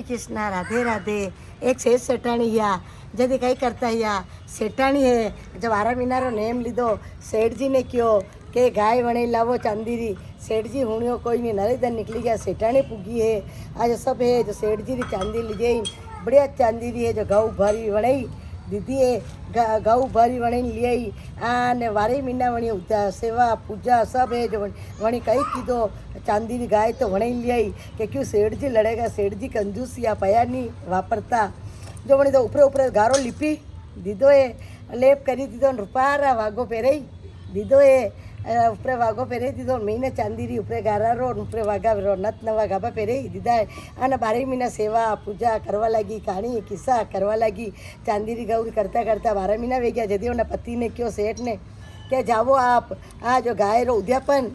कृष्ण राधे राधे। एक सेठ सेठाणी या जदि कई करता या सेठाणी है जब 12 महीना रो नेम लीधो सेठ जी ने क्यों के गाय वणे लावो चांदीरी सेठ जी हुणियो कोई नहीं नरेदन निकली गया सेठाणी पुगी है। आज सब है जो सेठ जी री चांदी लीजे बढ़िया चांदीरी है जो घऊ भरी वणाई दीदी है घऊ भरी वणी लियाई आने 12 महीना वणी सेवा पूजा सब है जो वणी कई कीधो चांदी री गाय तो वणी लियाई के क्यों सेठ जी लड़ेगा सेठ जी कंजूसिया पया नहीं वापरता जो वणी तो ऊपर ऊपर गारो लिपी दीदो है लेप करी दीधो रूपारा वागो पहराई दीदो है ऊपर वागो पहराई दीधो महीने चांदी री ऊपर गारा रो ऊपर वागा रो नत नवा गाबा पहराई दीदा है आने 12 महीना सेवा पूजा करवा लगी कहानी किस्सा करवा लगी चांदी री गौरी करता करता 12 महीना वे गया जदि उन्हें पति ने क्यों सेठ ने क्या जावो आप आ जो गाय रो उद्यापन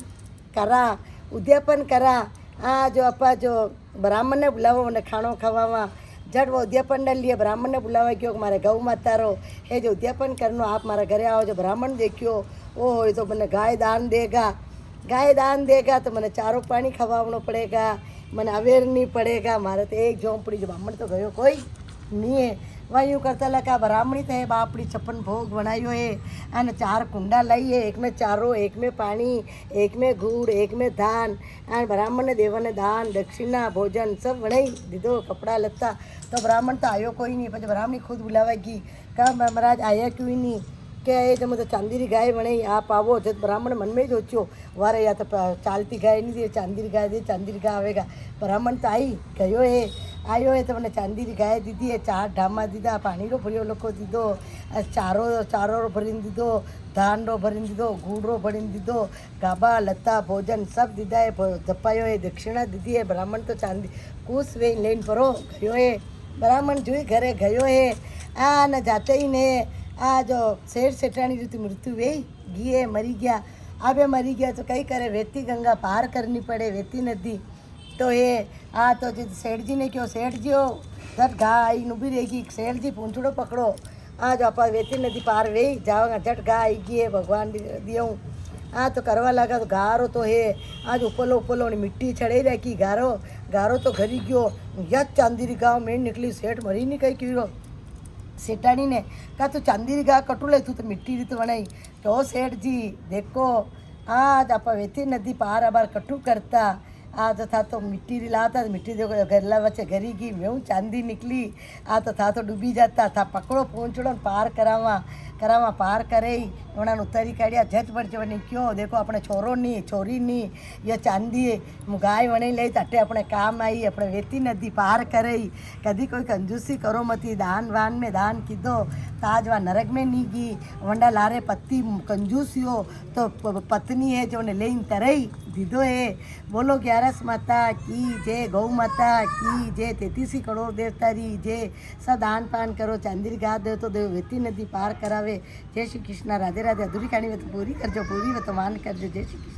करा आ जो अपा जो ब्राह्मण ने बुलावो उन्हें खाणो खवावा जट वो उद्यापन ने लिए ब्राह्मण ने बुलावा क्यों मारे गौ माता रो है जो उद्यापन करनो आप मारा घरे आओ जो ब्राह्मण देखियो ओ तो मैंने गाय दान देगा तो मैंने चारो पानी खवावनो पड़ेगा मैंने अवेर नहीं पड़ेगा मारे तो एक झोंपड़ी जो ब्राह्मण तो गयो कोई नहीं है वहाँ यूँ करता लगा ब्राह्मणी तो है बापड़ी 56 भोग बनायो है अने 4 कुंडा लाई है एक में चारो एक में पानी एक में गुड़ एक में धान अने ब्राह्मण ने देवा ने दान दक्षिणा भोजन सब बनाई दीदो कपड़ा लत्ता तो ब्राह्मण तो आयो कोई नहीं पीछे ब्राह्मणी खुद बुलावेगी कहा महाराज आया क्यों नहीं क्या है जब तो चांदी री गाय बने आप आवो जब ब्राह्मण मन में सोचो वारे या तो चालती गाय नहीं दे चांदी री गाय दे चांदी री गाय आवेगा ब्राह्मण तो आई गयो है आयो है तो मैंने चांदी री गाय दीदी है 4 ढामा दीदा पानी रो भरियो लोको दीदो चारो रो भरीन दीदो धान रो भरीन दीदो गुड़ रो भरीन दीदो गाबा लत्ता भोजन सब दीदा है जपायो है दक्षिणा दीदी है ब्राह्मण तो चांदी कूस वे लेन परो गयो है ब्राह्मण जुई घरे गयो है आ न जाते ही ने आ जो सेठ सेठाणी रीति मृत्यु वे गिए मरी गया आबे मरी गया तो कई करे वेती गंगा पार करनी पड़े वेती नदी तो ये आ तो जो सेठ जी ने क्यों सेठ जी हो झट गा आई नुबी रहेगी सेठ जी पूंछड़ो पकड़ो आज आप वेती नदी पार वे जाओगा झट गा आई गई है भगवान दियो आ तो करवा लगा तो गारो तो है आज उपलो मिट्टी चढ़े रखी गारो तो घरी गयो यद चांदी री गाँव में निकली सेठ मरी नहीं कही क्यों सेठानी ने कहा तू चांदी री गा कटू ले तू तो मिट्टी रीत बनाई तो सेठ जी देखो आज आप वेती नदी पार आबार कटू करता आज था तो मिट्टी री लाता मिट्टी देखो गरला बच्चे घरी की मैं चांदी निकली आ तो था तो डूबी जाता था पकड़ो पहुँचड़ो पार करावा पार करे उन्होंने उतारी काढ़िया झट पड़ वनी क्यों देखो अपने छोरो नहीं छोरी नहीं ये चांदी गाय वणी लई तटे अपने काम आई अपने वेती नदी पार करे कभी कोई कंजूसी करो मती दान वान में दान कीधो ताज वा नरक में नहीं गी वंडा लारे पत्ती कंजूसी हो तो पत्नी है जो उन्हें लेन तरई दीदो है बोलो 11 माता की जय गौ माता की जय 33 करोड़ देवता री जय सब दान पान करो चांदी गा दे तो देव वेती नदी पार करावे जय श्री कृष्ण राधे राधे अधूरी कहानी में तो पूरी करजो पूरी में तो मान करजो जय श्री कृष्ण।